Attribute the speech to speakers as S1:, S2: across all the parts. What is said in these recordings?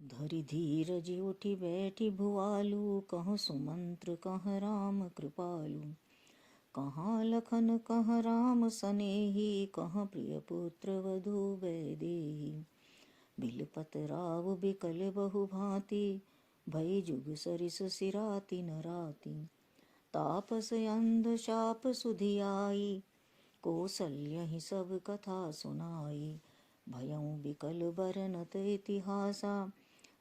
S1: धरि धीरज उठी बैठी भुआलू, कहूँ सुमंत्र कह राम कृपालु। कहाँ लखन कह राम सनेही, कहाँ प्रिय पुत्र वधु वैदेही। बिलपत राव बिकल बहु भांति, भई जुग सरिस सिराति न राति। तापस अंध शाप सुधियाई, कौसल्य ही सब कथा सुनाई। भयउ बिकल बरनत इतिहासा,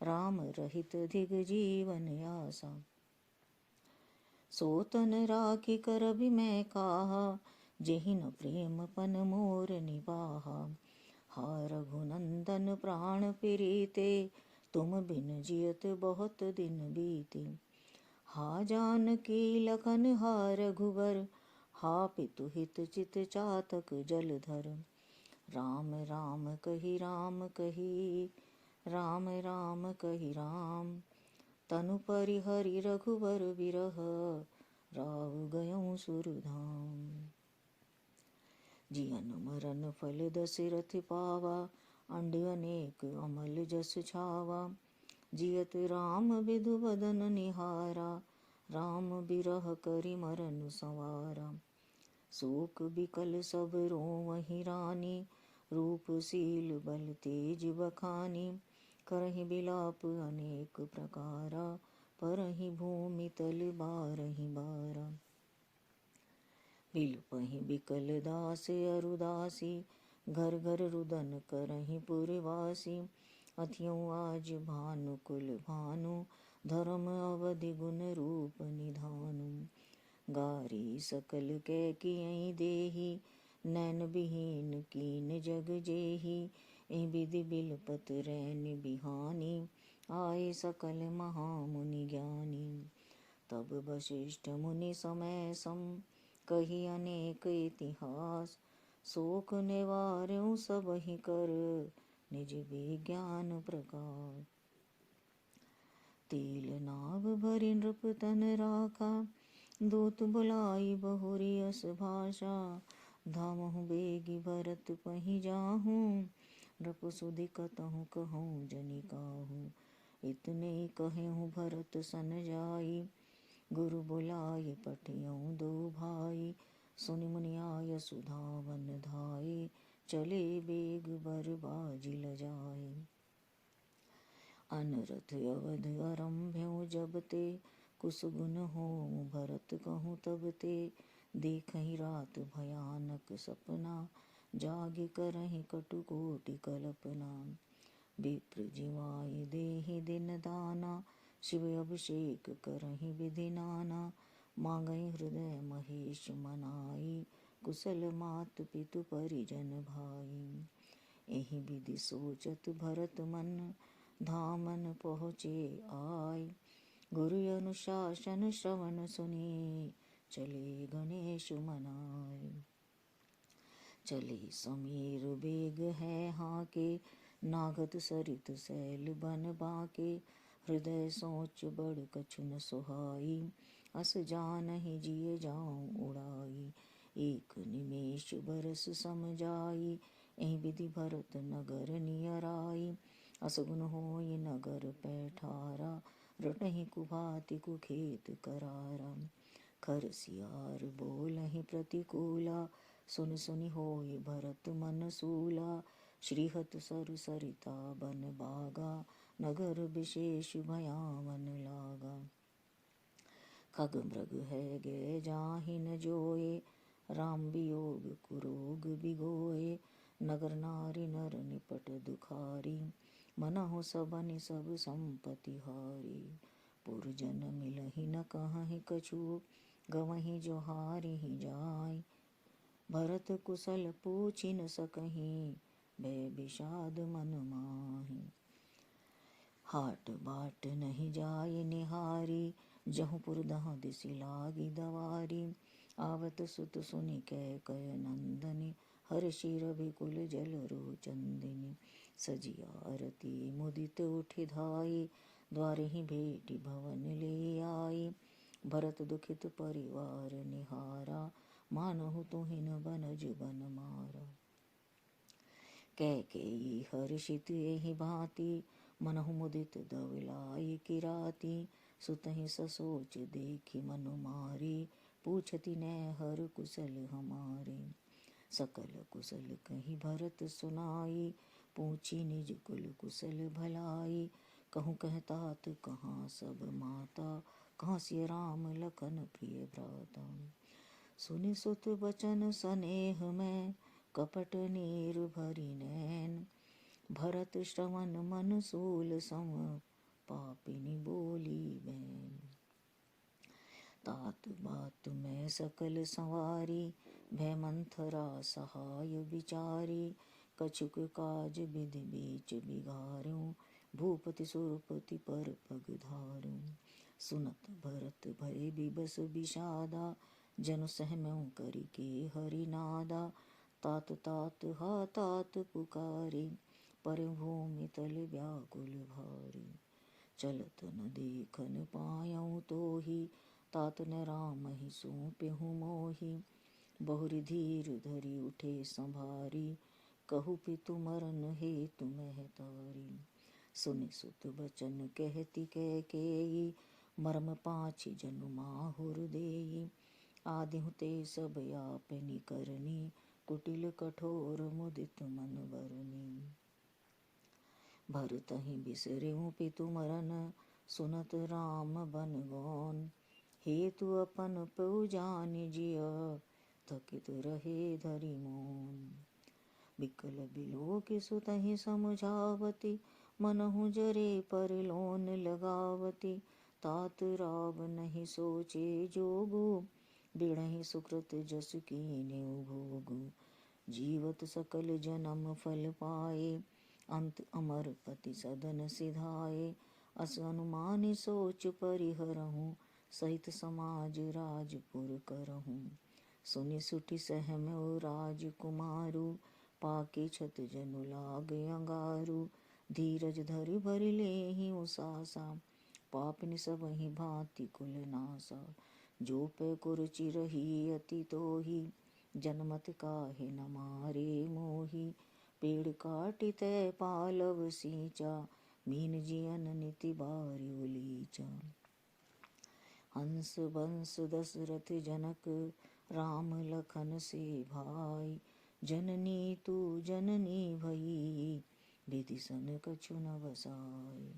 S1: राम रहित धिग जीवन आसा। सोतन राखी कर भी मैं काहा, जेहि न प्रेम पन मोर निबाहा। हा रघुनंदन प्राण प्रीते, तुम बिन जियत बहुत दिन बीते। हा जानकी लखन हा रघुबर, हा पितु हित चित चातक जलधर। राम राम कही राम कही, राम राम कही राम। तनु परिहरि रघुबर बिरह, राव गयऊँ सुरधाम। जियन मरन फल दशरथ पावा, अंड अनेक अमल जस छावा। जियत राम विधु बदन निहारा, राम बिरह करि मरन संवारा। शोक बिकल सब रोवहि रानी, रूपशील बल तेज बखानी। करहि बिलाप अनेक प्रकारा, परहि भूमि तल बारहि बारा। बिलपहि बिकल दास अरुदासी, घर घर रुदन करहि पुरवासी। अथियों आज भानु कुल भानु, धर्म अवधि गुण रूप निधानु। गारी सकल कै कियहि देहि, नैन विहीन कीन जग जेहि। ए विधि बिलपत रैन बिहानी, आए सकल महामुनि ज्ञानी। तब वशिष्ठ मुनि समय सम, कही अनेक इतिहास। शोक निवार्यों सबहि कर, निज विज्ञान प्रकाश। तिल नाव भरि नृप तन राखा, दूत बुलाई बहुरी अस भाषा। धामहु बेगी भरत पहि जाहूँ, नृप सुधि कतहु कहूँ जनि काहू। इतने कहूँ भरत सन जाई, गुरु बुलाए पठियऊँ दो भाई। सुनि मुनि आय सुधावन धाये, चले बेग बर बाजी लजाए। अनरथ अवध आरम्भ्यों जब ते, कुसुगुन होऊँ भरत कहूँ तब ते। देखहि रात भयानक सपना, जागे करहि कटुकोटि कल्पना। विप्र जिवाय देहि दिन दाना, शिव अभिषेक करहि विधि नाना। मांगहि हृदय महेश मनाई, कुशल मात पितु परिजन भाई। एहि विधि सोचत भरत मन, धामन पहुँचे आय। गुरु अनुशासन श्रवण सुनि, चले गणेश मनाय। चले समीर बेग है हाके, नागत सरित सैल बन बाके। हृदय सोच बड़ कछु न सुहाई, अस जानहि जिय जाऊँ उड़ाई। एक निमेष बरस सम जाई, एहि विधि भरत नगर नियर आई। असगुन होई नगर पैठारा, रटहि कुभाति कुखेत करारा। खरसियार बोलहि प्रतिकूला, सुनि सुनि होई भरत मन सूला। श्रीहत सरु सरिता बन बागा, नगर विशेष भयावन लागा। खग मृग है गे जाहि न जोए, राम वियोग कुरोग बिगोए। नगर नारी नर निपट दुखारी, मनहु सबनि सब संपत्ति हारी। पुरजन मिलहि न कहहि कछु, गवहीं जो हारिहि जाय। भरत कुशल पूछि न सकहीं, भय विषाद मन माहि। हाट बाट नहीं जाय निहारी, जहु पुर दहाँ दिसि लागी दवारी। आवत सुत सुनि कैकय नंदनि, हर्षि रविकुल जल रोचंदिनी। सजिया आरती मुदित उठि धाई, द्वार ही भेटी भवन ले आई। भरत दुखित परिवार निहारा, मानहु तुहिन बनज बन मारा। कैकेयी हर्षित एहि भांति, मनहु मुदित दवलाई किराती, सुतहि ससोच देखी मनु मारी, पूछती नैं हर कुशल हमारे। सकल कुशल कहीं भरत सुनाई, पूछी निज कुल कुशल भलाई। कहूँ कहतात कहाँ सब माता, कहाँ सिय राम लखन प्रिय भ्राता। सुनि सुत बचन सनेह में, कपट नीर भरी नैन। भरत श्रवण मन सूल सम, पापिनी बोली बैन। तात बात में सकल संवारी, भय मंथरा सहाय विचारी। कछुक काज विधि बीच बिगारूं, भूपति सुरपति पर पग धारूं। सुनत भरत भय बिबस विषादा, जनु सहम्यों करि के हरि नादा। तात तात हा तात पुकारी, पर भूमि तल व्याकुल भारी। चलत न देखन पायऊँ तोहि, तात न राम ही सौंप्यहु मोहि। बहुरि धीर धरि उठे संभारी, कहु पितु मरन हेतु महतारी। सुनि सुत बचन कहती कैकेयी, मर्म पाछी जनु माहुर देई। आदिहु ते सब आपनि करनी, कुटिल कठोर मुदित मन बरनी। भरतहि बिसर्यु पितु मरन, सुनत राम बन गौन। हेतु अपन पउ जानि जिय, थकित रहे धरि मौन। बिकल बिलोकि सुतहि समुझावती, मनहु जरे पर लोन लगावती। तात राव नहीं सोचे जोगु, बिढ़हि सुकृत जसु कीन्यु भोगु। जीवत सकल जनम फल पाए, अंत अमर पति सदन सिधाए। अस अनुमानि सोच परिहरहूँ, सहित समाज राजपुर करहूँ। सुनि सुठि सहम्यो राजकुमारु, पाके छत जनु लाग अंगारु। धीरज धरि भरि लेहि उसासा, पापिन सबहि भांति कुल नासा। जो पे कुरुचि रही अति तोहि, जनमत काहे न मारे मोहि। पेड़ काटि तै पालव सींचा, मीन जियन निति बार्यो लीचा। हंस बंस दशरथ जनक, राम लखन से भाई। जननी तू जननी भई, विधि सन कछु न बसाई।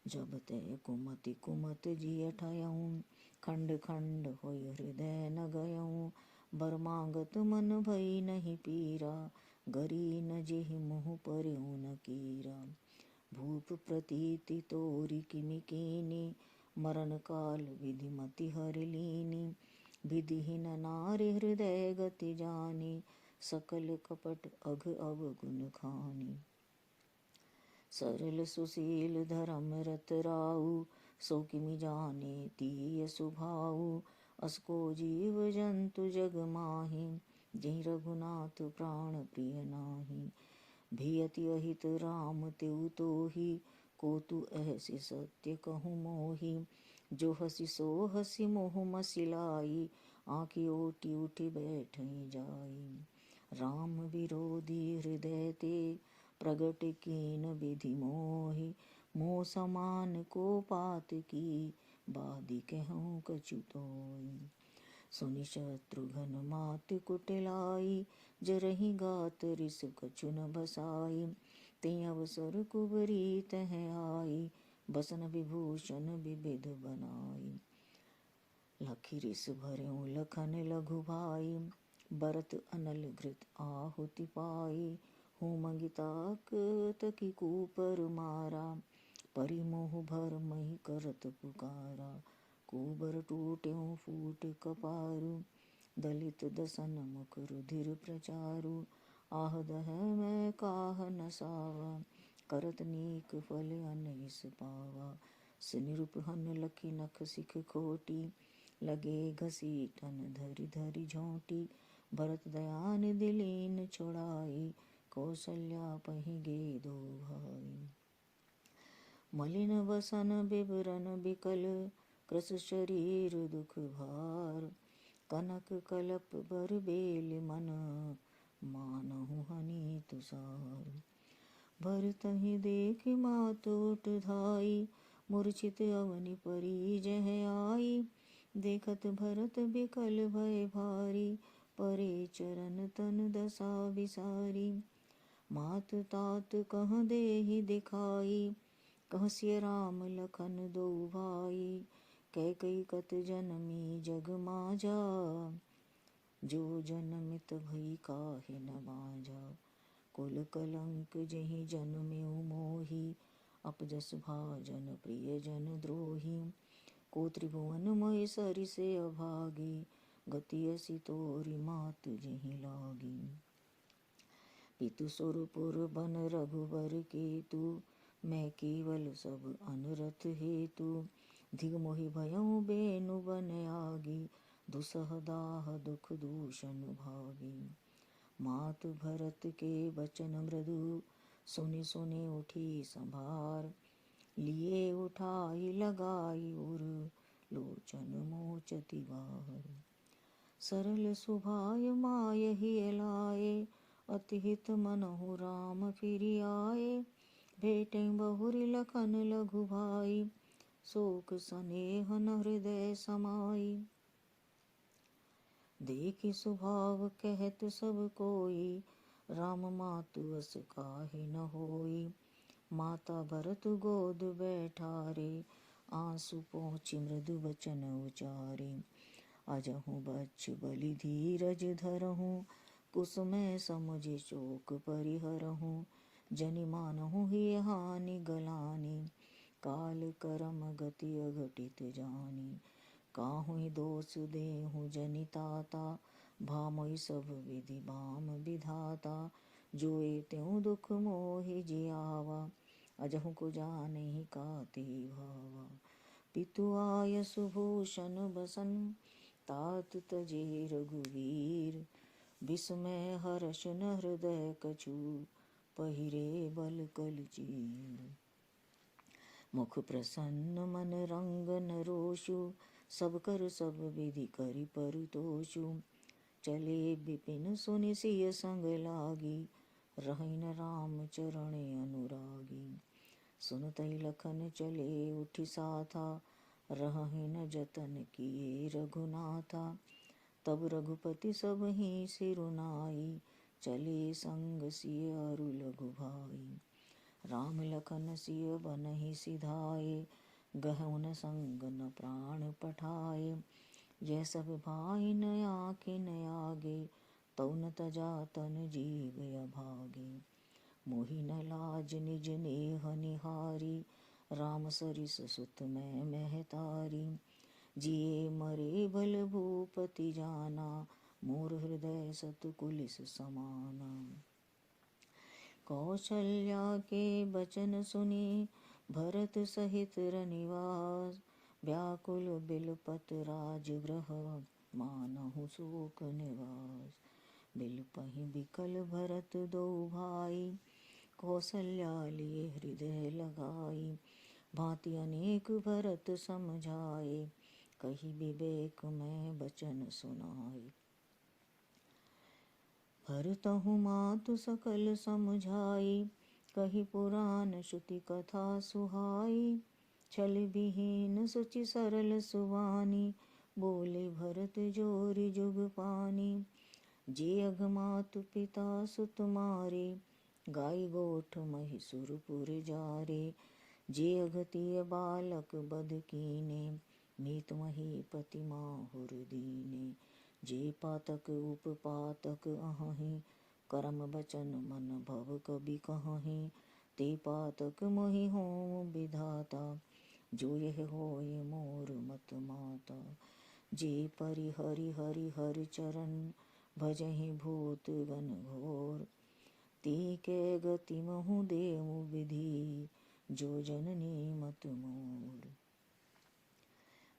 S1: जब तै कुमति कुमत जिय ठयऊँ, खंड खंड होय हृदय न गयऊँ। बर मांगत मन भई नहीं पीरा, गरी न जेहि मुँह पर्युं न कीरा। भूप प्रतीति तोरि किमि कीनी, मरण काल विधि मति हरि लीनी। विधिहीन नारि हृदय गति जानी, सकल कपट अघ अवगुण खानी। सरल सुशील धरम रत राऊ, सो किमि जाने तीय सुभाऊ। असको जीव जंतु जग माहि, जेहि रघुनाथ प्राण प्रिय नाही। भियति अहित राम तेउ तोहि, को तू ऐसि सत्य कहूँ मोहि। जो हसी सो हसी मोह मसिलाई, आँखि ओटि उठि बैठई जाई। राम विरोधी हृदय ते, प्रगट कीन विधि मोहि। मोह समान को पात की, बादि कहूँ कछु तोय। सुनि शत्रुघ्न मात कुटिलाई, जरहि गात रिस कछु न बसाई। तें अवसर कुबरी तह आई, बसन विभूषण विविध बनाई। लखि रिस भरऊँ लखन लघु भाई, बरत अनल घृत आहुति पाई। होमगिताक तकी कुपर मारा, परिमोह भर मही करत पुकारा। कुबर टूट्यों फूट कपारु, दलित दसन मुख रुधिर प्रचारु। आह दह मैं काह न सावा, करत नीक फल अनहिस पावा। सिनिरुप हन लखि नख सिख खोटी, लगे घसीटन धरि धरि झोंटी। भरत दया निधि लीन छोड़ाई, कौशल्या पहि गे दो भाई। मलिन वसन बिबरन बिकल, कृस शरीर दुख भार। कनक कलप बर बेल मन, मानहु हनि तुसार। भरतहि देख मात उठ धाई, मूर्छित अवनि परी जह आई। देखत भरत बिकल भय भारी, परे चरण तन दशा विसारी। मात तात कह देहि दिखाई, कह सिय राम लखन दो भाई। कैकई कत जनमी जग माजा, जो जनमित भई काहे न बाजा। कुल कलंक जहि जन्मेउ मोहि, अपजस भाजन प्रिय जन द्रोही। को त्रिभुवन मय सरि से अभागी, गति असी तोरि मात जहि लागी। पितु सुरपुर बन रघुबर केतु, मैं केवल सब अनरथ हेतु। धिग मोहि भयउ बेनु बन आगी, दुसह दाह दुख दूषण भागी। मात भरत के बचन मृदु, सुनि सुनि उठी संभार। लिए उठाई लगाई उर, लोचन मोचति बाहर। सरल सुभाय मायहि लाए, अति हित मनहु राम फिरि आए। भेटें बहुरि लखन लघु भाई, शोक सनेह न हृदय समाई। देखि स्वभाव कहत सब कोई, राम मातु अस काहे न होई। माता भरत गोद बैठारे, आंसू पोंछि मृदु बचन उचारे। अजहु बच्छु बलि धीरज धरहूँ, कुसुमय समुझि शोक परिहरहूँ। जनि मानहु हिय हानि गलानी, काल करम गति अघटित जानी। काहुँ दोष देहु जनि ताता, भामहि सब विधि बाम विधाता। जोए त्यों दुख मोहि जियावा, अजहु को जानहि काते भावा। पितु आयसु भूषण बसन, तात तजे रघुवीर। विस्मय हर्ष न हृदय कछु, पहिरे बल कल चीर। मुख प्रसन्न मन रंग न रोषु, सब कर सब विधि करि परितोषु। चले बिपिन सुनि सिय संग लागी, रहि न राम चरण अनुरागी। सुनतहि लखन चले उठि साथा, रहहि न जतन किए रघुनाथा। तब रघुपति सबहि सिरुनाई, चले संग सिय अरु लघु भाई। राम लखन सिय बनहि सिधाए, गहउ न संग न प्राण पठाए। जय सब भाई न आँखिन आगे, तौ न तजा तन जीव अभागे। मोहि न लाज निज नेह निहारी, राम सरिस सुत मैं महतारी। जिए मरे भल भूपति जाना, मोर हृदय सत कुलिस समाना। कौशल्या के बचन सुनी, भरत सहित रनिवास। व्याकुल बिलपत राजगृह, मानहु शोक निवास। बिलपहि बिकल भरत दो भाई, कौशल्या लिए हृदय लगाई। भांति अनेक भरत समझाए, कही विवेक मैं बचन सुनाए। भरतहु मातु सकल समझाई, कही पुराण श्रुति कथा सुहाई। छल विहीन सुचि सरल सुबानी, बोले भरत जोरि जुग पानी। जे अघ मातु पिता सुत मारे, गाय गोठ महि सुरपुर जारे। जे अघतिय बालक बध कीने, मीत महीपति माहुर दीने। जे पातक उपपातक अहहीं, करम बचन मन भव कबि कहहीं। ते पातक मोहि हों विधाता, जो यह होय मोर मत माता। जे परि हरि हरि हर चरण, भजहि भूत गण घोर। तीके गति महु देहु विधि, जो जननी मत मोर।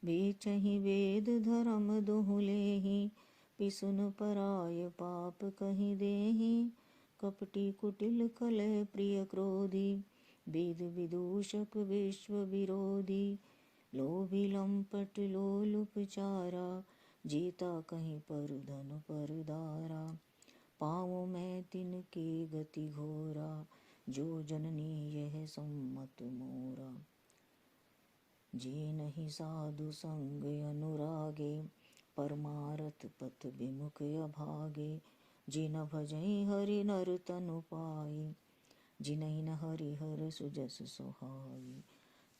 S1: बेचहि वेद धर्म दुहु लेहि, पिसुन पराय पाप कहि देहि। कपटी कुटिल कलह प्रिय क्रोधी, वेद विदूषक विश्व विरोधी। लोभी लंपट लोलुप चारा, जीता कहीं पर धन पर दारा। पाँव में तिनके गति घोरा, जो जननी यह सम्मत मोरा। जे नहीं साधु संग अनुरागे, परमारथ पथ विमुख अभागे। जिन भजई हरि नर तनु पाई, जिनहि न हरि हर सुजस सोहाई।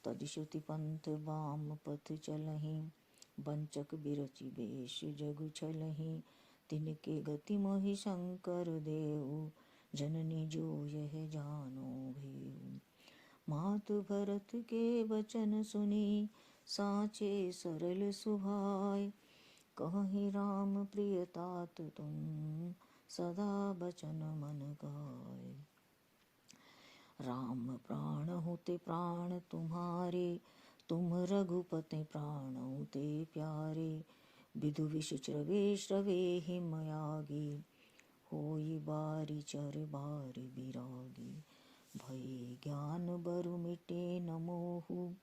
S1: तदश्रुति पंथ वाम पथ चलहि, बंचक बिरचि बेश जगु छलहि। तिनके गति मोहि शंकर देव, जननी जो यह जानो भेउ। मातु भरत के वचन सुनी, साचे सरल सुभाय। कहि राम प्रिय तात तुम, सदा बचन मन गाय। राम प्राण होते प्राण तुम्हारे, तुम रघुपति प्राण ते प्यारे। विदु विष श्रवे श्रवे हिम यागी, होई बारी चर बार बिरागी। भय ज्ञान बरु मिटे न मोहु,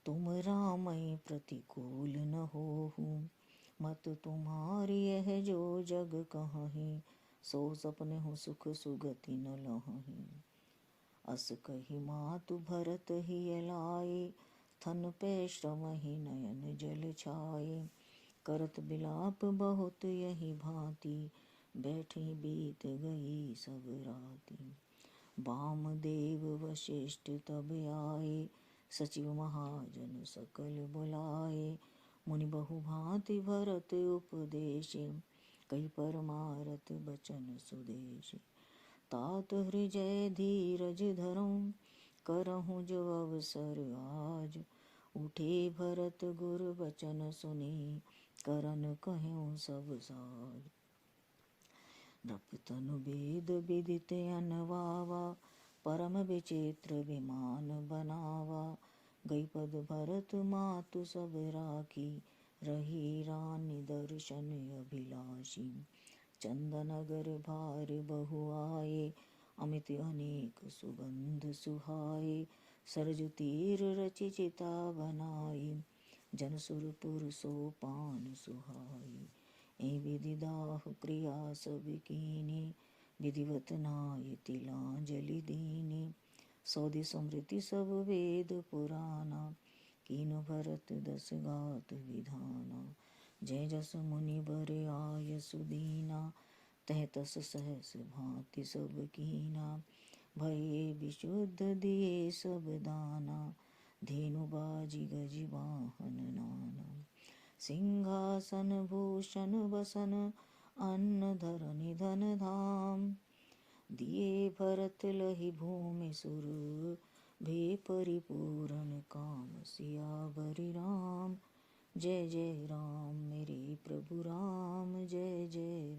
S1: तुम रामय प्रतिकूल न होहु। मत तुम्हारी यह जो जग कहहि, सो सपने हो सुख सुगति न लहहि। अस कही मातु भरत ही लाए, थन पे श्रमहि नयन जल छाए। करत बिलाप बहुत यही भांति, बैठी बीत गई सब राति। वामदेव वशिष्ठ तब आए, सचिव महाजन सकल बुलाए। मुनि बहु भांति भरत उपदेशे, कई परमारथ बचन सुदेशे। तात हृदय धीरज धरऊं, करहूँ जो अवसर आज। उठे भरत गुर बचन सुनी, करन कहूँ सब साज। नृप तनु वेद विदित अनवावा, परम विचित्र विमान बनावा। गई पद भरत मातु सब राखी, रही रानी दर्शन अभिलाषी। चंदनगर भार बहु आए, अमित अनेक सुगंध सुहाए। सरजु तीर रचि चिता बनाई, जन सुरपुर सो पान सुहाई। ए विधि दाह क्रिया सब कीनी, विधिवत नाय तिलांजलि दीनी। सौदि स्मृति सब वेद पुराना, कीन भरत दस गात विधाना। जय जस मुनि बर आय सुदीना, तह तस सहस भांति सब कीना। भये विशुद्ध दिए सब दाना, धेनु बाजी गज वाहन नाना। सिंहासन भूषण बसन, अन्न धरनि धन धाम। दिए भरत लहि भूमि सुर, भे परिपूरण काम सियावर राम। जय जय राम मेरे प्रभु राम, जय जय